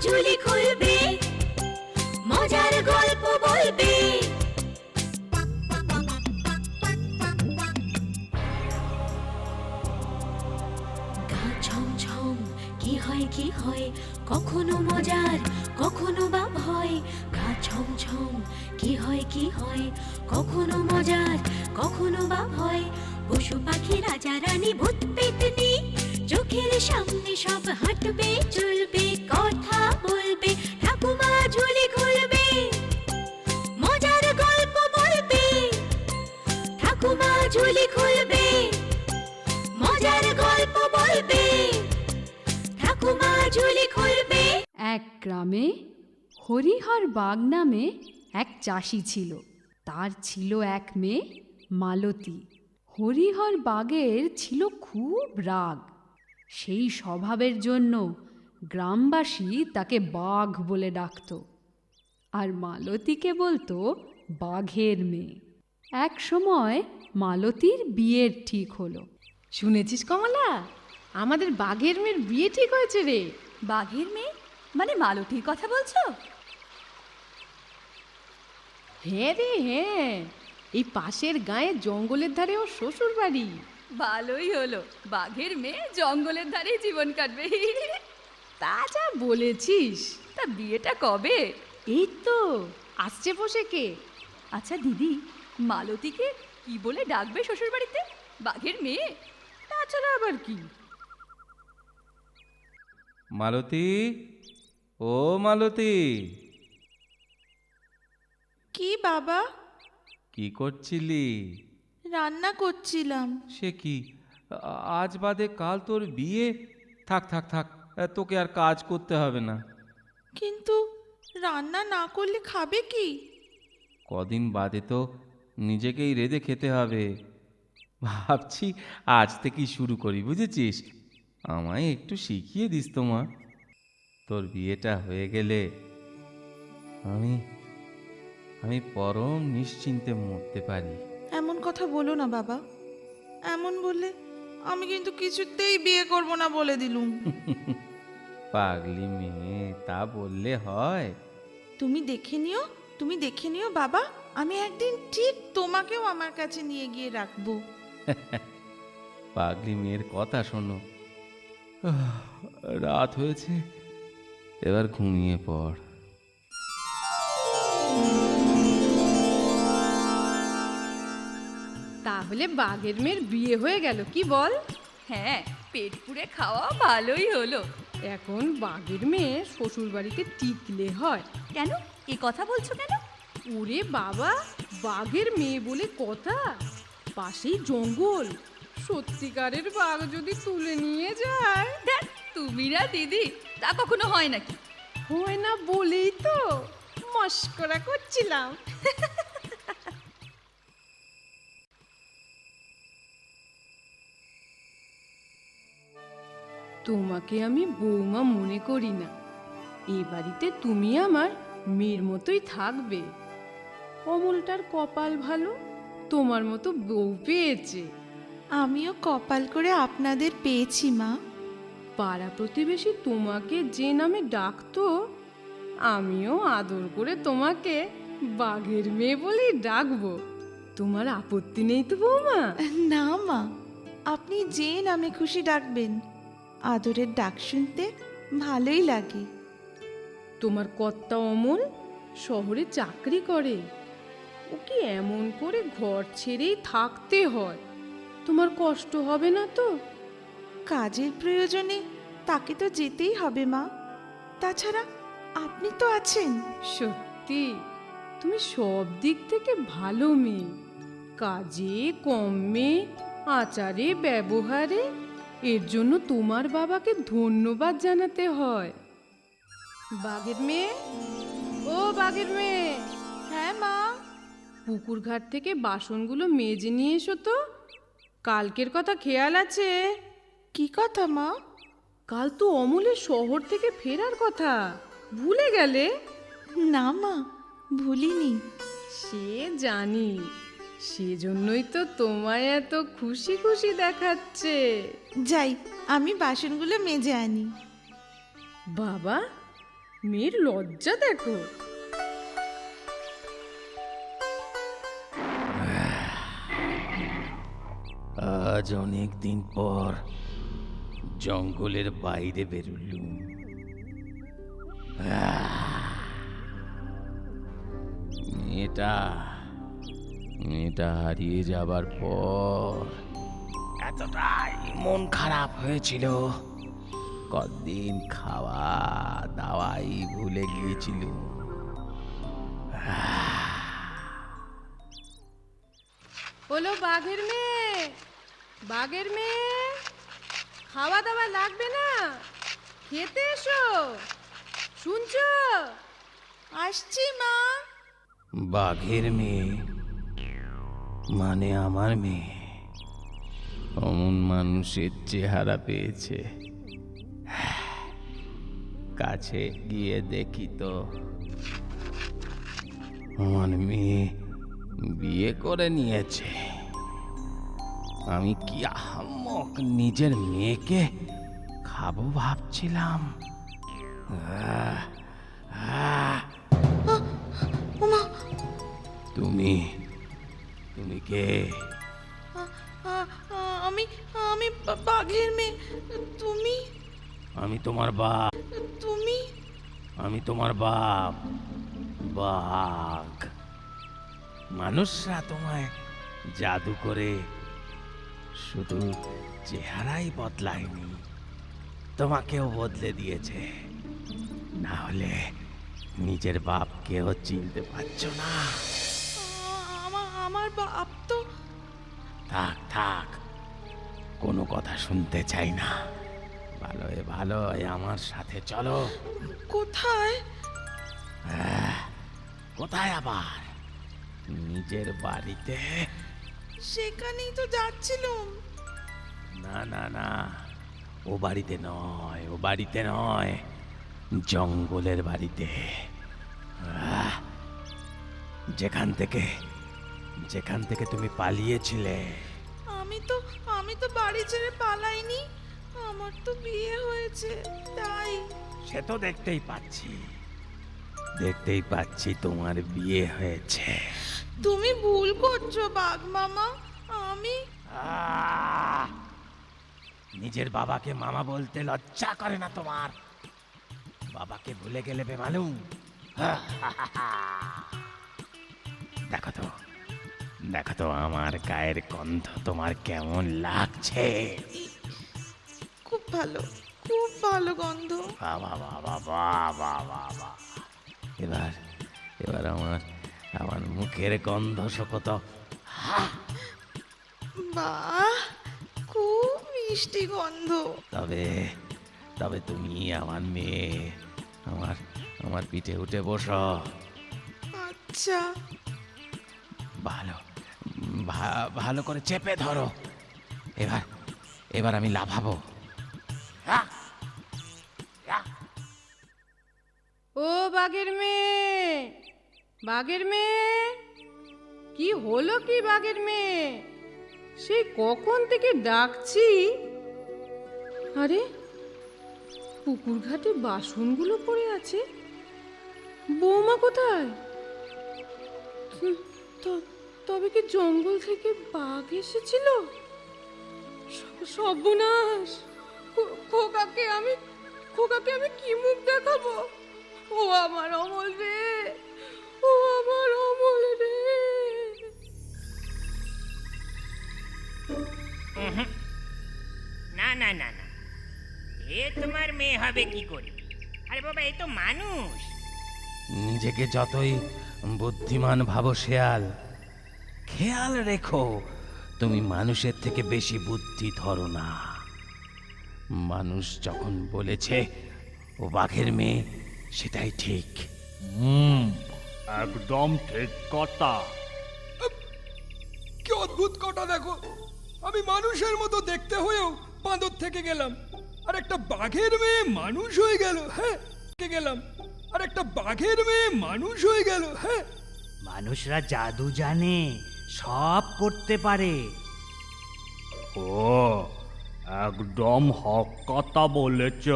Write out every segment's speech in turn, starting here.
ঝুলি খুলবে, মজার গল্প বলবে। গা ছমছম কি হয় কি হয়, কখনো মজার কখনো বা ভয়। গা ছমছম কি হয় কি হয়, কখনো মজার কখনো বা ভয়। পশু পাখি রাজা রানী ভূত পেতনি চোখের সামনে সব হাঁটবে চলবে, কথা বলবে, ঠাকুমা ঝুলি খুলবে, মজার গল্প বলবে। ঠাকুমা ঝুলি খুলবে, মজার গল্প বলবে। ঠাকুমা ঝুলি খুলবে। এক গ্রামে হরিহর বাগ নামে এক চাষি ছিল। তার ছিল এক মেয়ে মালতী। হরিহর বাগের ছিল খুব রাগ। সেই স্বভাবের জন্য গ্রামবাসী তাকে বাঘ বলে ডাকত, আর মালতীকে বলতো বাঘের মেয়ে। এক সময় মালতীর বিয়ের ঠিক হলো। শুনেছিস কমলা, আমাদের বাঘের মেয়ের বিয়ে ঠিক হয়েছে রে। বাঘের মেয়ে মানে মালতীর কথা বলছো? হ্যাঁ রে হ্যাঁ, এই পাশের গায়ে জঙ্গলের ধারে ওর শ্বশুর বাড়ি। ভালোই হলো, বাঘের মেয়ে জঙ্গলের ধারে জীবন কাটবে। তা যা বলেছিস। তা বিয়েটা কবে? এই তো আসছে পোষেকে। আচ্ছা দিদি, মালতীকে কি বলে ডাকবে শ্বশুর বাড়িতে? বাঘের মেয়ে? তাছাড়া আবার কি? মালতী, ও মালতী। কি বাবা? কি করছিলি? রান্না করছিলাম। সে কি, আজ বাদে কাল তোর বিয়ে? থাক থাক থাক, তোকে আর কাজ করতে হবে না। কিন্তু রান্না না করলে খাবে কি? কদিন বাদে তো নিজেকেই রেঁধে খেতে হবে। ভাবছি আজ থেকেই শুরু করি, বুঝেছিস? আমায় একটু শিখিয়ে দিস তো মা। তোর বিয়েটা হয়ে গেলে আমি আমি পরম নিশ্চিন্তে মরতে পারি। এমন কথা বলো না বাবা, এমন বললে আমি কিন্তু কিছুতেই বিয়ে করব না বলে দিলুম। পাগলি মেয়ে, তা বললে হয়? তুমি দেখে নিও, তুমি দেখে নিও বাবা, আমি একদিন ঠিক তোমাকেও আমার কাছে নিয়ে গিয়ে রাখবো। পাগলি মেয়ের কথা শোনো। রাত হয়েছে, এবার ঘুমিয়ে পড়। তাহলে বাঘের মেয়ের বিয়ে হয়ে গেল, কি বল? হ্যাঁ, পেট পুড়ে খাওয়া ভালোই হলো। এখন বাঘের মেয়ে শ্বশুর বাড়িতে টিকলে হয়। কেন এ কথা বলছো কেন? ওরে বাবা, বাঘের মেয়ে বলে কথা, পাশেই জঙ্গল। সত্যিকারের বাঘ যদি তুলে নিয়ে যায়। দেখ, তুমি না দিদি, তা কখনো হয় নাকি? হয় না বলেই তো মস্করা করছিলাম। তোমাকে আমি বৌমা মনে করি না। এ বাড়িতে তুমি আমার মেয়ের মতোই থাকবে। অমলটার কপাল ভালো, তোমার মতো বউ পেয়েছে। আমিও কপাল করে আপনাদের পেয়েছি মা। পাড়া প্রতিবেশী তোমাকে যে নামে ডাকতো, আমিও আদর করে তোমাকে বাঘের মেয়ে বলেই ডাকবো। তোমার আপত্তি নেই তো বৌমা? না মা, আপনি যে নামে খুশি ডাকবেন, আদরের ডাক শুনতে ভালোই লাগে। তোমার কর্তা অমল শহরে চাকরি করে। ওকে এমন করে ঘর ছেড়েই থাকতে হয়, তোমার কষ্ট হবে না তো? কাজের প্রয়োজনে তাকে তো যেতেই হবে মা, তাছাড়া আপনি তো আছেন। সত্যি তুমি সব দিক থেকে ভালো মেয়ে। কাজে কর্মে আচারে ব্যবহারে এর জন্য তোমার বাবাকে ধন্যবাদ জানাতে হয়। বাঘের মেয়ে, ও বাঘের মেয়ে। হ্যাঁ মা। পুকুর ঘাট থেকে বাসনগুলো মেজে নিয়ে এসো তো, কালকের কথা খেয়াল আছে? কি কথা মা? কাল তো অমলের শহর থেকে ফেরার কথা, ভুলে গেলে? না মা, ভুলিনি। সে জানি, সেজন্যই তো তোমায় এত খুশি খুশি দেখাচ্ছে। যাই, আমি বাসনগুলো মেজে আনি। বাবা, মেয়ের লজ্জা দেখো। আজ অনেক দিন পর জঙ্গলের বাইরে বেরুলুম। মেয়েটা মেয়েটা হারিয়ে যাবার পর এতটাই মন খারাপ হয়েছিল, কদিন খাওয়া দাওয়াই ভুলে গিয়েছিল। হলো বাঘের মেয়ে, বাঘের মেয়ে, খাওয়া দাওয়া লাগবে না, খেতে এসো, শুনছো? আসছি মা। বাঘের মেয়ে মানে আমার মেয়ে অমন মানুষের চেহারা পেয়েছে। কাছে গিয়ে দেখি তো আমার মেয়ে বিয়ে করে নিয়েছে। আমি কি আহাম্মক নিজের মেয়েকে খাবো ভাবছিলাম। ওমা, তুমি তুমি কে? আমি আমি বাঘের মেয়ে। তুমি আমি তোমার বাপ। তুমি আমি তোমার বাপ, বাঘ। মানুষরা তোমায় জাদু করে শুধু চেহারাই বদলায়নি, তোমাকেও বদলে দিয়েছে। না হলে নিজের বাপকেও চিনতে পারছো না। আমার বাপ তো। থাক থাক, কোনো কথা শুনতে চাই না। ভালোই আমার সাথে চলো। কোথায়? কোথায় আবার? নিজের বাড়িতে। সেখানেই তো যাচ্ছিলাম। না না না, ও বাড়িতে নয়, ও বাড়িতে নয়, জঙ্গলের বাড়িতে। যেখান থেকে তুমি পালিয়েছিলে। আমি তো বাড়ি ছেড়ে পালাইনি। আমার তো বিয়ে হয়েছে, তাই। সে তো দেখতেই পাচ্ছি তোমার বিয়ে হয়েছে। তুমি ভুল করছো বাঘ মামা। আমি নিজের বাবাকে মামা বলতে লজ্জা করে না তোমার? বাবাকে ভুলে গেলে বেমালুম। দেখো তো আমার গায়ের গন্ধ তোমার কেমন লাগছে। খুব ভালো গন্ধ। বাবা বাবা বাবা বাবা, এবার আমার মুখের গন্ধ শোকত। বাহ, খুব মিষ্টি গন্ধ। তবে তুমি আমার মেয়ে, আমার পিঠে উঠে বসো। আচ্ছা। ভালো করে চেপে ধরো। এবার আমি লাফাবো। ও বাঘের মেয়ে, বাঘের মেয়ে, কি হলো কি বাঘের মেয়ে? সে কখন থেকে ডাকছি। আরে, পুকুর ঘাটে বাসনগুলো পড়ে আছে। বৌমা কোথায়? তবে কি জঙ্গল থেকে বাঘ এসেছিল? সর্বনাশ! খোকাকে আমি কি মুখ দেখাবো? ও আমার অমল রে, ও আমার অমল রে। না না না না, এ তোমার মেয়ে হবে কি করে? আরে বাবা, এ তো মানুষ। নিজেকে যতই বুদ্ধিমান ভাবো শেয়াল, খেয়াল রেখো তুমি মানুষের থেকে বেশি বুদ্ধি ধরো না। মানুষ যখন বলেছে ও বাঘের মেয়ে, সেটাই ঠিক। একদম ঠিক কথা। কি অদ্ভুত কথা দেখো, আমি মানুষের মতো দেখতে হয়েও বাঁদর থেকে গেলাম, আর একটা বাঘের মেয়ে মানুষ হয়ে গেল। হ্যাঁ, গেলাম আর একটা বাঘের মেয়ে মানুষ হয়ে গেল। হ্যাঁ, মানুষরা জাদু জানে, সব করতে পারে। ও, একদম হক কথা বলেছ।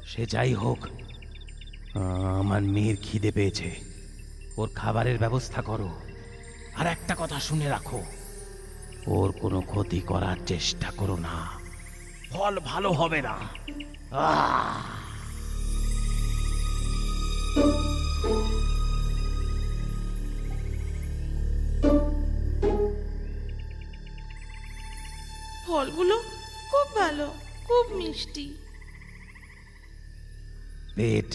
সে যাই হোক, আমার মেয়ের খিদে পেয়েছে, ওর খাবারের ব্যবস্থা করো। আর একটা কথা শুনে রাখো, ওর কোনো ক্ষতি করার চেষ্টা করো না, ফল ভালো হবে না। আহ! ফলগুলো খুব ভালো, খুব মিষ্টি। পেট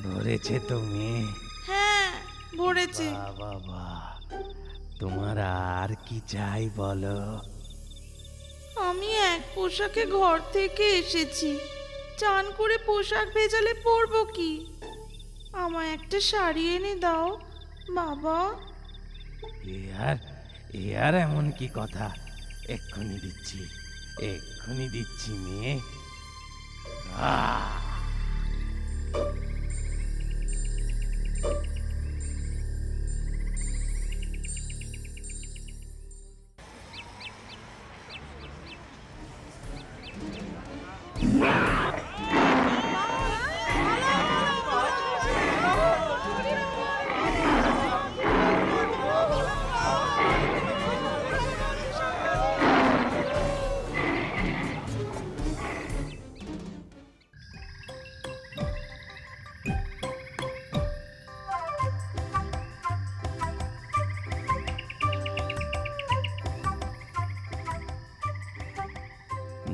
ভরেছে তো মেয়ে? হ্যাঁ, ভরেছে। বাবা, তোমার আর কি চাই বলো? আমি এক পোশাকে ঘর থেকে এসেছি, চান করে পোশাক ভেজালে পরবো কি? আমায় একটা শাড়ি এনে দাও বাবা। এ আর এমন কি কথা, এক্ষুনি দিচ্ছি, এক্ষুনি দিচ্ছি মেয়ে। আহ!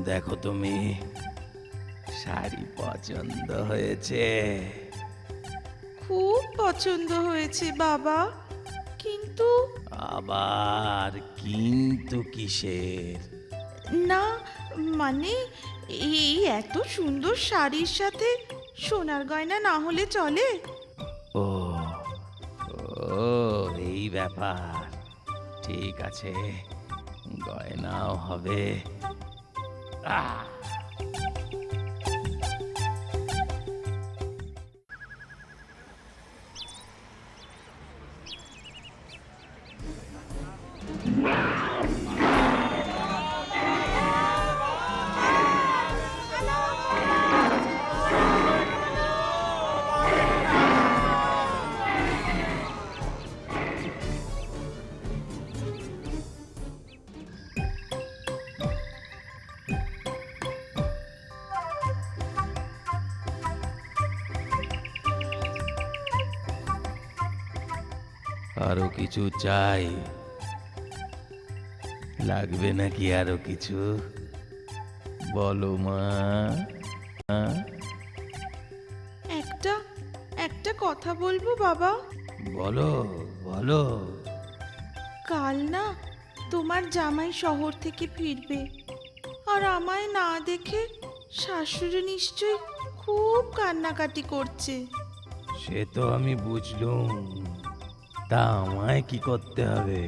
দেখো তুমি, শাড়ি পছন্দ হয়েছে? খুব পছন্দ হয়েছে বাবা, কিন্তু আবার কিন্তু কিসের? না, মানে এই এত সুন্দর শাড়ির সাথে সোনার গয়না না হলে চলে? ও ও এই ব্যাপার, ঠিক আছে, গয়নাও হবে। আহ! আরো কিছু চাই? লাগবে নাকি আরো কিছু? বলো মা। একটা একটা কথা বলবো বাবা? বলো বলো। কাল না তোমার জামাই শহর থেকে ফিরবে, আর আমায় না দেখে শাশুড়ি নিশ্চয়ই খুব কান্নাকাটি করছে। সে তো আমি বুঝলুম, তা আমায় কি করতে হবে?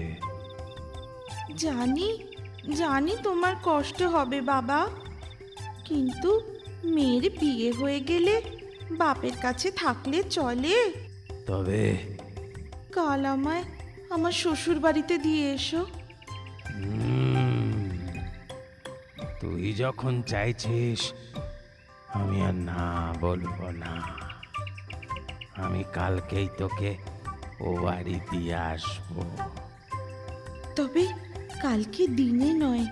জানি জানি তোমার কষ্ট হবে বাবা, কিন্তু মেয়ের বিয়ে হয়ে গেলে বাপের কাছে থাকলে চলে? তবে কাল আমায় আমার শ্বশুর বাড়িতে দিয়ে এসো। তুই যখন চাইছিস, আমি আর না বলবো না। আমি কালকেই তোকে ও বাড়ি দিয়ে আসবো। তবে কালকে দিনে নয়,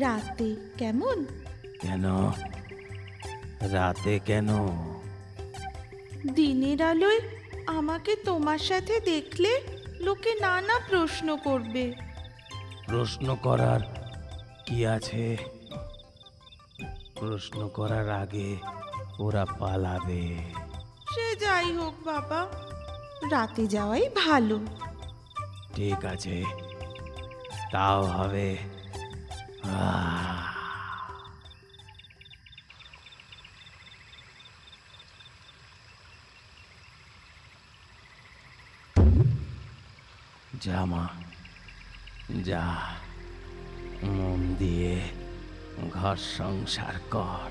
রাতে, কেমন? কেন রাতে কেন? দিনের আলোয় আমাকে তোমার সাথে দেখলে লোকে নানা প্রশ্ন করবে। প্রশ্ন করার কি আছে? প্রশ্ন করার আগে ওরা পালাবে। সে যাই হোক বাবা, রাতে যাওয়াই ভালো। ঠিক আছে, তাও হবে। যা মা, যা, মন দিয়ে ঘর সংসার কর।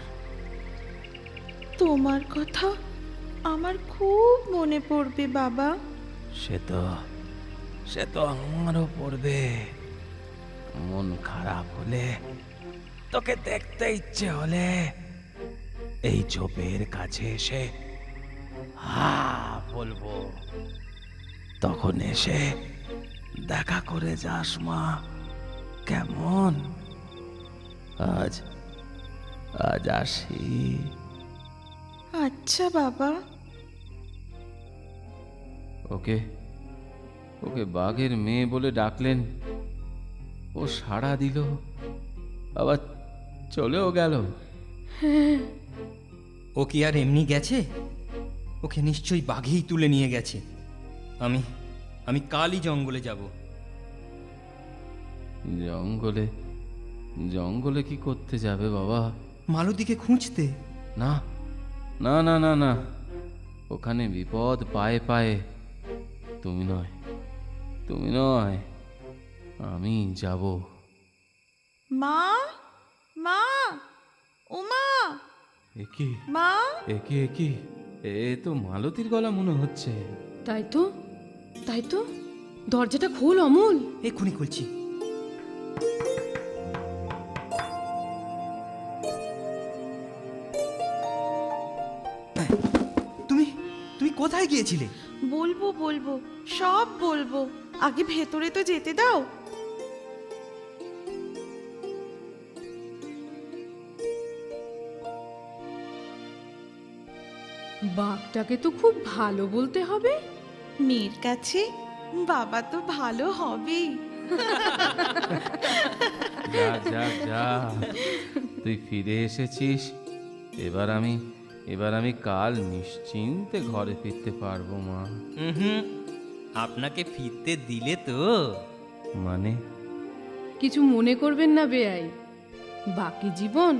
তোমার কথা আমার খুব মনে পড়বে বাবা। সে তো আমারও পড়বে। মন খারাপ হলে, তোকে দেখতে ইচ্ছে হলে এই ঝোপের কাছে এসে হা বলবো, তখন এসে দেখা করে যাস মা, কেমন? আজ আজ আসি। আচ্ছা বাবা। ওকে ওকে বাঘের মেয়ে বলে ডাকলেন, ও সাড়া দিল, আবার চলেও গেল। ও কি আর এমনি গেছে? ওকে নিশ্চয়ই বাঘেই তুলে নিয়ে গেছে। আমি আমি কালই জঙ্গলে যাব। জঙ্গলে? জঙ্গলে কি করতে যাবে বাবা? মালতীকে খুঁজতে। না না না না না, ওখানে বিপদ পায়ে পায়ে। তুমি নয়, তুমি নয়, আমি যাব। মা, মা, ওমা, একি মা। একি একি, এ তো মালতীর গলা মনে হচ্ছে। তাই তো, তাই তো, দরজাটা খোল অমল। এক্ষুনি খুলছি। তুমি তুমি কোথায় গিয়েছিলে? বলবো বলবো, সব বলবো, আগে ভেতরে তো যেতে দাও। বাঘটাকে তো খুব ভালো বলতে হবে। মেয়ের কাছে বাবা তো ভালো হবেই। যা যা যা, তুই ফিরে এসেছিস। এবার আমি কাল নিশ্চিন্তে ঘরে ফিরতে পারবো মা। আপনাকে ফিরতে দিলে তো? মানে? কিছু মনে করবেন না বেয়াই, বাকি জীবন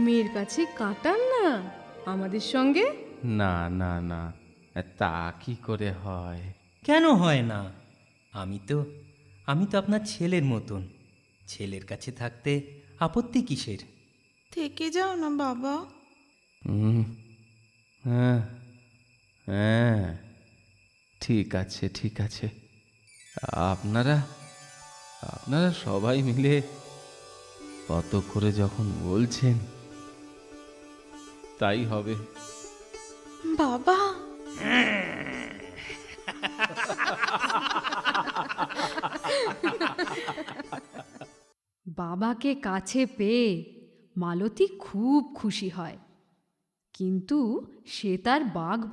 মেয়ের কাছে কাটান না আমাদের সঙ্গে। না না না, তা কি করে হয়? কেন হয় না? আমি তো আপনার ছেলের মতন। ছেলের কাছে থাকতে আপত্তি কিসের? থেকে যাও না বাবা। হ্যাঁ হ্যাঁ, ঠিক আছে ঠিক আছে। আপনারা সবাই মিলে কত করে যখন বলছেন, তাই হবে। বাবা। বাবাকে কাছে পেয়ে মালতী খুব খুশি হয়, কিন্তু সে তার বাঘ